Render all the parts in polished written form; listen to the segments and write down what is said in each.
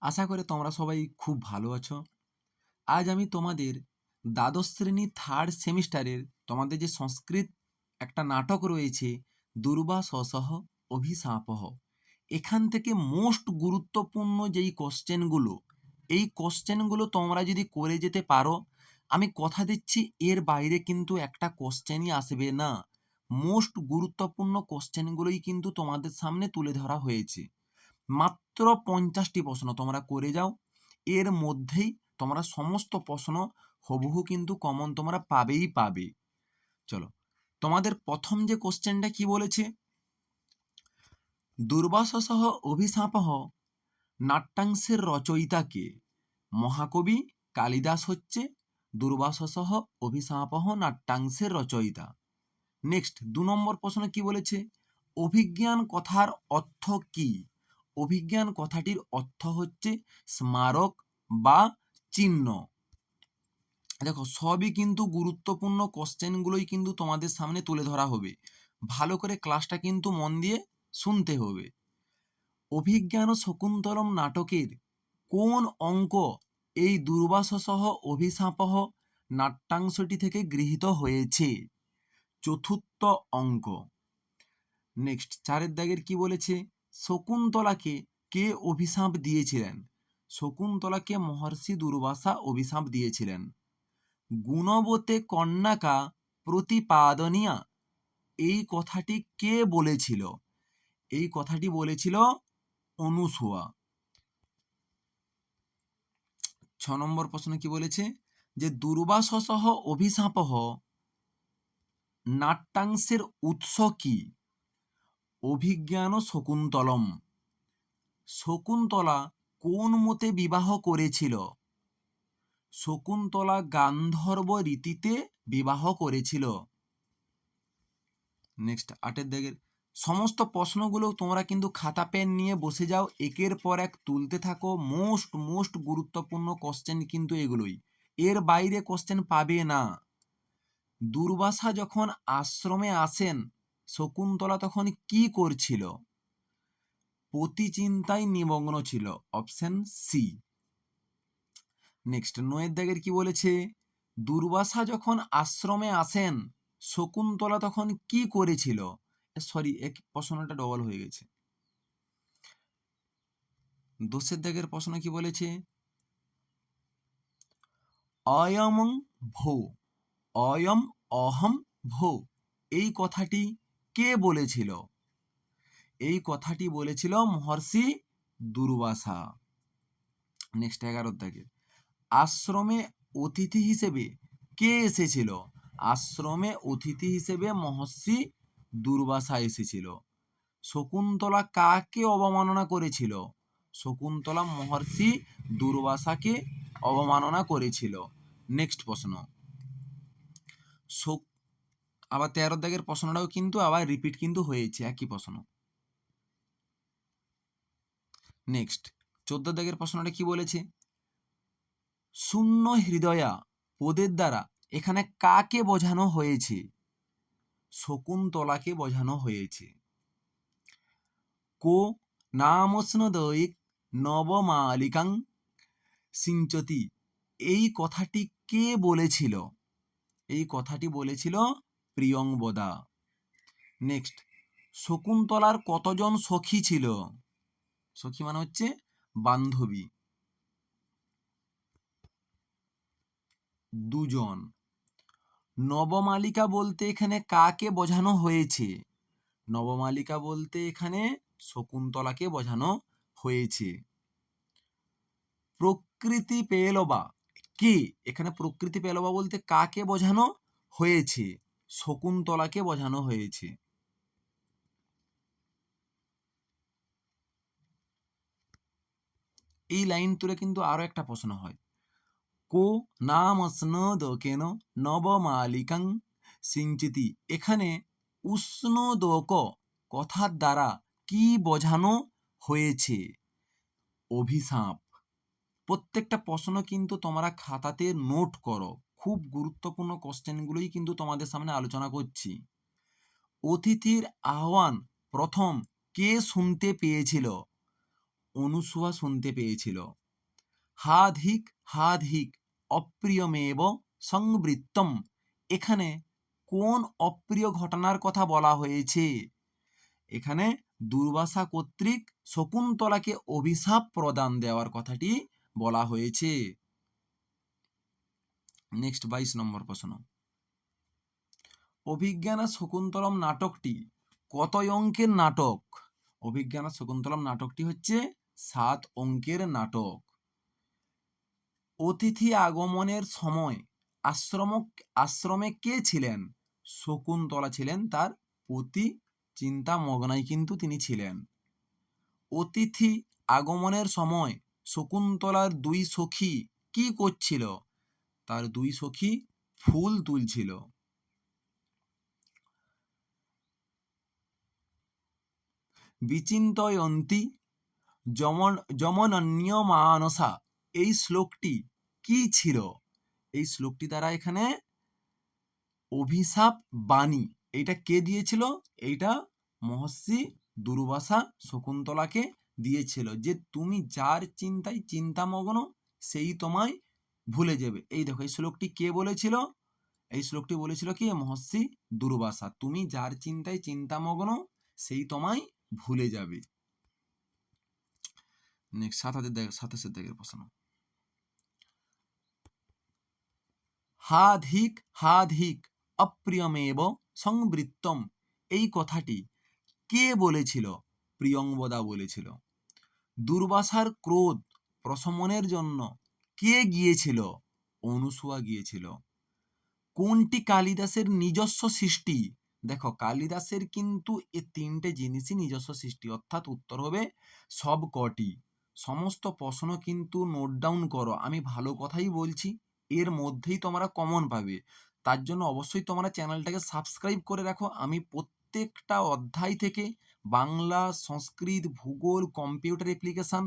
আশা করি তোমরা সবাই খুব ভালো আছো। আজ আমি তোমাদের দ্বাদশ শ্রেণী থার্ড সেমিস্টারের তোমাদের যে সংস্কৃত একটা নাটক রয়েছে দুর্বাসসহ অভিশাপঃ, এখান থেকে মোস্ট গুরুত্বপূর্ণ যেই কোশ্চেনগুলো, এই কোশ্চেনগুলো তোমরা যদি করে যেতে পারো, আমি কথা দিচ্ছি এর বাইরে কিন্তু একটা কোশ্চেনই আসবে না। মোস্ট গুরুত্বপূর্ণ কোশ্চেনগুলোই কিন্তু তোমাদের সামনে তুলে ধরা হয়েছে। মাত্র 50টি প্রশ্ন তোমরা করে যাও, এর মধ্যেই তোমরা সমস্ত প্রশ্ন হুবহু কিন্তু কমন তোমরা পাবেই পাবে। চলো, তোমাদের প্রথম যে কোশ্চেনটা কি বলেছে, দুর্বাসসহ অভিশাপঃ নাট্যাংশের রচয়িতা কে? মহাকবি কালিদাস হচ্ছে দুর্বাসসহ অভিশাপঃ নাট্যাংশের রচয়িতা। নেক্সট 2 নম্বর প্রশ্ন কি বলেছে, অভিজ্ঞান কথার অর্থ কি? অভিজ্ঞান কথাটির অর্থ হচ্ছে স্মারক বা চিহ্ন। দেখো, সবই কিন্তু গুরুত্বপূর্ণ কোশ্চেনগুলোই কিন্তু তোমাদের সামনে তুলে ধরা হবে। ভালো করে ক্লাসটা কিন্তু মন দিয়ে শুনতে হবে। অভিজ্ঞান শকুন্তলম নাটকের কোন অঙ্ক এই দুর্বাসসহ অভিশাপঃ নাট্যাংশটি থেকে গৃহীত হয়েছে? চতুর্থ অঙ্ক। নেক্সট 4-এর দাগের কি বলেছে, শকুন্তলাকে কে অভিশাপ দিয়েছিলেন? শকুন্তলাকে মহর্ষি দুর্বাসা অভিশাপ দিয়েছিলেন। গুণবতে কন্যাকা প্রতিপাদনীয়া, এই কথাটি কে বলেছিল? এই কথাটি বলেছিল অনুসূয়া। 6 নম্বর প্রশ্ন কি বলেছে, যে দুর্বাসসহ অভিশাপঃ নাট্যাংশের উৎস কি? অভিজ্ঞান শকুন্তলম। শকুন্তলা কোন মতে বিবাহ করেছিল? শকুন্তলা গান্ধর্ব রীতিতে বিবাহ করেছিল। নেক্সট 8-এর দাগের সমস্ত প্রশ্নগুলো তোমরা কিন্তু খাতা পেন নিয়ে বসে যাও, একের পর এক তুলতে থাকো। মোস্ট গুরুত্বপূর্ণ কোশ্চেন কিন্তু এগুলোই, এর বাইরে কোশ্চেন পাবে না। দুর্বাসা যখন আশ্রমে আসেন, শকুন্তলা তখন কি করছিল? পতিচিন্তায় নিমগ্ন ছিল, অপশন সি। নেক্সট 9-এর দাগের কি বলেছে, দুর্বাসা যখন আশ্রমে আসেন, শকুন্তলা তখন কি করেছিল? সরি, এক প্রশ্নটা ডবল হয়ে গেছে। 10-এর দাগের প্রশ্ন কি বলেছে, অয়ম ভো, অয়ম অহম ভো, এই কথাটি কে বলেছিল? এই কথাটি বলেছিল মহর্ষি দুর্বাসা। নেক্সট 11-এর দাগের, আশ্রমে অতিথি হিসেবে কে এসেছিল? আশ্রমে অতিথি হিসেবে মহর্ষি দুর্বাসা এসেছিল। শকুন্তলা কাকে অবমাননা করেছিল? শকুন্তলা মহর্ষি দুর্বাসাকে অবমাননা করেছিল। নেক্সট প্রশ্ন, আবার 13 দাগের প্রশ্নটাও কিন্তু আবার রিপিট কিন্তু হয়েছে, একই প্রশ্ন। নেক্সট 14 দাগের প্রশ্নটা কি বলেছে, শূন্য হৃদয়া পদের দ্বারা এখানে কাকে বোঝানো হয়েছে? শকুন্তলাকে বোঝানো হয়েছে। কো নামস্নদয়িক নবমালিকাং সিঞ্চতি, এই কথাটি কে বলেছিল? এই কথাটি বলেছিল প্রিয়ংবদা। নেক্সট, শকুন্তলার কতজন সখী ছিল? সখী মানে হচ্ছে বান্ধবী, 2 জন। নবমালিকা বলতে এখানে কাকে বোঝানো হয়েছে? নবমালিকা বলতে এখানে শকুন্তলাকে বোঝানো হয়েছে। প্রকৃতি পেলবা কে? এখানে প্রকৃতি পেলবা বলতে কাকে বোঝানো হয়েছে? শকুন্তলাকে বোঝানো হয়েছে। এই লাইন তুলে কিন্তু আরো একটা প্রশ্ন হয়, কো নাম স্নদকেন নবমালিকাং সিঞ্চিতি, এখানে উষ্ণদক কথার দ্বারা কি বোঝানো হয়েছে? অভিশাপ। প্রত্যেকটা প্রশ্ন কিন্তু তোমরা খাতাতে নোট করো, খুব গুরুত্বপূর্ণ কোশ্চেনগুলোই কিন্তু তোমাদের সামনে আলোচনা করছি। অতিথির আহ্বান প্রথম কে শুনতে পেয়েছিল? অনুসূয়া শুনতে পেয়েছিল। হাধিক হাধিক অপ্রিয়মেব সংবৃত্তম, এখানে কোন অপ্রিয় ঘটনার কথা বলা হয়েছে? এখানে দুর্বাসা কর্তৃক শকুন্তলাকে অভিশাপ প্রদান দেওয়ার কথাটি বলা হয়েছে। নেক্সট 22 নম্বর প্রশ্ন। অভিজ্ঞানা শকুন্তলম নাটকটি কত অঙ্কের নাটক? অভিজ্ঞানা শকুন্তলম নাটকটি হচ্ছে 7 অঙ্কের নাটক। অতিথি আগমনের সময় আশ্রমে কে ছিলেন? শকুন্তলা ছিলেন তার প্রতি চিন্তামগ্নাই কিন্তু তিনি ছিলেন। অতিথি আগমনের সময় শকুন্তলার 2 সখী কি করছিল? তার 2 সখী ফুল তুলছিল। বিচিন্তয়ন্তি যমনন্যমানসা, এই শ্লোকটি কি ছিল? এই শ্লোকটি দ্বারা এখানে অভিশাপ বাণী, এইটা কে দিয়েছিল? এইটা মহর্ষি দুর্বাসা শকুন্তলাকে দিয়েছিল, যে তুমি যার চিন্তায় চিন্তামগ্ন সেই তোমায় ভুলে যাবে। এই দেখো এই শ্লোকটি কে বলেছিল? এই শ্লোকটি বলেছিল কি? মহর্ষি দুর্বাসা। তুমি যার চিন্তায় চিন্তামগ্ন সেই তোমায় ভুলে যাবে। নেক্সট 27 দাগের প্রশ্ন। হাধিক হাধিক অপ্রিয়মেব সংবৃত্তম, এই কথাটি কে বলেছিল? প্রিয়ংবদা বলেছিল। দুর্বাসার ক্রোধ প্রশমনের জন্য কে গিয়েছিল? অনুসূয়া গিয়েছিল। কোনটি কালিদাসের নিজস্ব সৃষ্টি? দেখো কালিদাসের কিন্তু এই 3টে জিনিসই নিজস্ব সৃষ্টি, অর্থাৎ উত্তর হবে সব কটি। সমস্ত প্রশ্ন কিন্তু নোট ডাউন করো, আমি ভালো কথাই বলছি, এর মধ্যেই তোমরা কমন পাবে। তার জন্য অবশ্যই তোমরা চ্যানেলটাকে সাবস্ক্রাইব করে রাখো। আমি প্রত্যেকটা অধ্যায় থেকে বাংলা, সংস্কৃত, ভূগোল, কম্পিউটার অ্যাপ্লিকেশান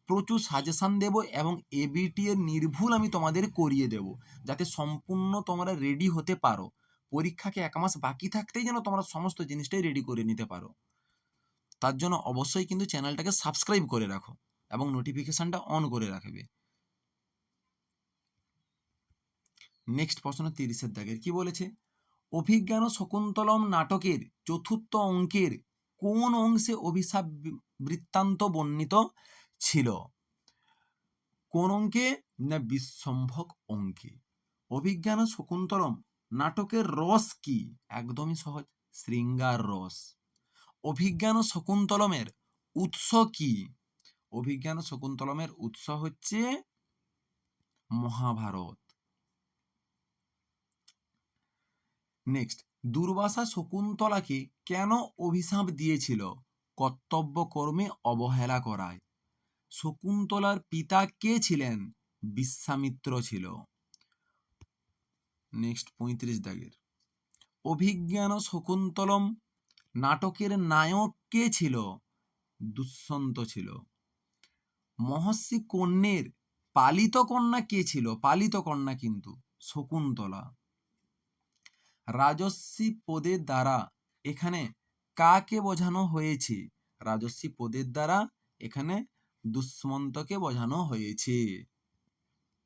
প্রচুর সাজেশান দেব এবং এবিটি এর নির্ভুল আমি তোমাদের করিয়ে দেব, যাতে সম্পূর্ণ তোমরা রেডি হতে পারো। পরীক্ষাকে 1 মাস বাকি থাকতেই যেন তোমরা সমস্ত জিনিসটাই রেডি করে নিতে পারো। তার জন্য অবশ্যই কিন্তু চ্যানেলটাকে সাবস্ক্রাইব করে রাখো এবং নোটিফিকেশানটা অন করে রাখবে। নেক্সট প্রশ্ন 30 দাগের কি বলেছে? অভিজ্ঞান শকুন্তলম নাটকের 4র্থ অঙ্কের কোন অংশে অভিশাপ বৃত্তান্ত বর্ণিত ছিল? কোন অঙ্কে? না বিশ্বম্ভক অঙ্কে। অভিজ্ঞান শকুন্তলম নাটকের রস কি? একদমই সহজ, শৃঙ্গার রস। অভিজ্ঞান শকুন্তলমের উৎস কি? অভিজ্ঞান শকুন্তলমের উৎস হচ্ছে মহাভারত। নেক্সট, দুর্বাসা শকুন্তলাকে কেন অভিশাপ দিয়েছিল? কর্তব্য কর্মে অবহেলা করায়। শকুন্তলার পিতা কে ছিলেন? বিশ্বামিত্র ছিল। নেক্সট 35 দাগের। অভিজ্ঞান শকুন্তলম নাটকের নায়ক কে ছিল? দুষ্যন্ত ছিল। মহর্ষি কর্ণের পালিত কন্যা কে ছিল? পালিত কন্যা কিন্তু শকুন্তলা। রাজস্বী পদের দ্বারা এখানে কাকে বোঝানো হয়েছে? রাজস্বী পদের দ্বারা এখানে দুষ্মন্তকে বোঝানো হয়েছে।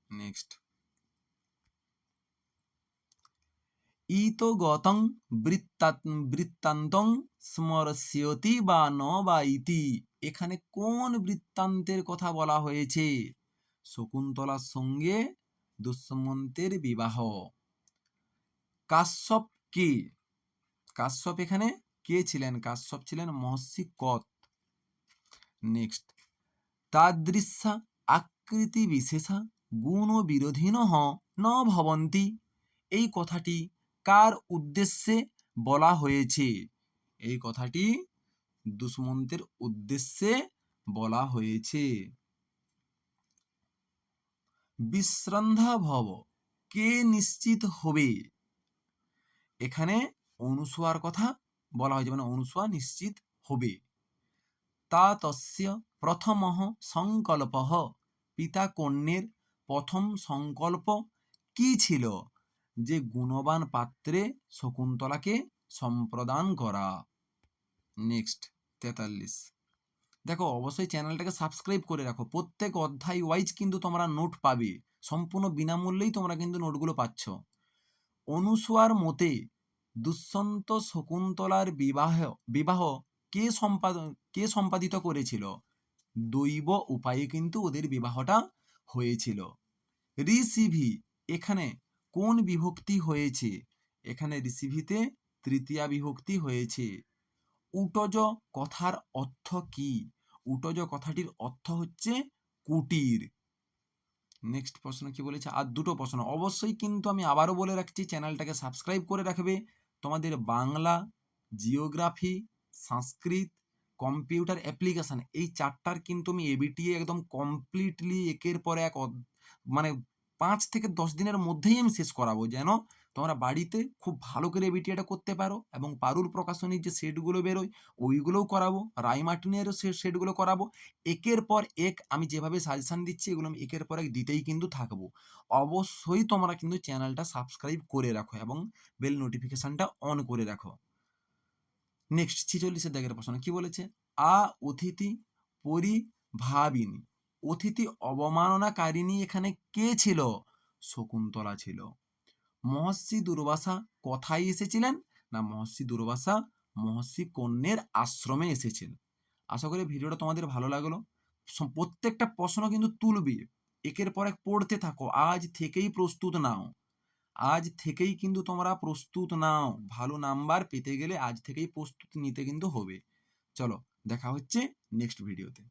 নেক্সট, ইতো গতং বৃত্তান্তং স্মরস্যতি বা ন বা ইতি, এখানে কোন বৃত্তান্তের কথা বলা হয়েছে? শকুন্তলার সঙ্গে দুষ্মন্তের বিবাহ। কাশ্যপ কে? কাশ্যপ এখানে কে ছিলেন? কাশ্যপ ছিলেন মহর্ষি কৎ। নেক্সট, তাদৃশা আকৃতি বিশেষা গুণ বিরোধিনঃ ন ভবন্তি, এই কথাটি কার উদ্দেশ্যে বলা হয়েছে? এই কথাটি দুষ্মন্তের উদ্দেশ্যে বলা হয়েছে। বিশ্রন্ধা ভব কে নিশ্চিত হবে? এখানে অনুসূয়ার কথা বলা হয়েছে, মানে অনুসূয়া নিশ্চিত হবে। তা তস্য প্রথমঃ সংকল্পঃ, পিতা কর্ণের প্রথম সংকল্প কি ছিল? যে গুণবান পাত্রে শকুন্তলাকে সম্প্রদান করা। নেক্সট 43, দেখো অবশ্যই চ্যানেলটাকে সাবস্ক্রাইব করে রাখো, প্রত্যেক অধ্যায় ওয়াইজ কিন্তু তোমরা নোট পাবে, সম্পূর্ণ বিনামূল্যেই তোমরা কিন্তু নোটগুলো পাচ্ছ। অনুসুয়ার মতে দুষ্যন্ত শকুন্তলার বিবাহ বিবাহ কে সম্পাদিত করেছিল? দৈব উপায়ে কিন্তু ওদের বিবাহটা হয়েছিল। ঋষিভি এখানে কোন বিভক্তি হয়েছে? এখানে ঋষিভিতে তৃতীয়া বিভক্তি হয়েছে। উটজ কথার অর্থ কি? উটজ কথাটির অর্থ হচ্ছে কুটির। নেক্সট প্রশ্ন কি বলেছে? আর দুটো প্রশ্ন অবশ্যই কিন্তু আমি আবারও বলে রাখছি, চ্যানেলটাকে সাবস্ক্রাইব করে রাখবে। তোমাদের বাংলা, জিওগ্রাফি, সংস্কৃত, কম্পিউটার অ্যাপ্লিকেশান এই চারটার কিন্তু আমি এবিটিএ একদম কমপ্লিটলি একের পর এক মানে 5 থেকে 10 দিনের মধ্যেই আমি শেষ করাবো, যেন তোমরা বাড়িতে খুব ভালো করে এবিটিএটা করতে পারো। এবং পারুল প্রকাশনীর যে সেটগুলো বেরোয় ওইগুলোও করাবো, রাইমার্টিনেরও সেটগুলো করাবো। একের পর এক আমি যেভাবে সাজেশান দিচ্ছি এগুলো আমি একের পর এক দিতেই কিন্তু থাকবো। অবশ্যই তোমরা কিন্তু চ্যানেলটা সাবস্ক্রাইব করে রাখো এবং বেল নোটিফিকেশানটা অন করে রাখো। নেক্সট 46 দাগের প্রশ্ন কি বলেছে? অতিথি পরিভাবিনী, অতিথি অবমাননাকারিণী এখানে কে ছিল? শকুন্তলা ছিল। মহর্ষি দুর্বাসা কোথায় এসেছিলেন? না মহর্ষি দুর্বাসা মহর্ষি কন্যের আশ্রমে এসেছেন। আশা করি ভিডিওটা তোমাদের ভালো লাগলো। প্রত্যেকটা প্রশ্ন কিন্তু তুলবে, একের পর এক পড়তে থাকো, আজ থেকেই প্রস্তুত নাও। আজ থেকেই কিন্তু তোমরা প্রস্তুত নাও, ভালো নাম্বার পেতে গেলে আজ থেকেই প্রস্তুতি নিতে কিন্তু হবে। চলো দেখা হচ্ছে নেক্সট ভিডিওতে।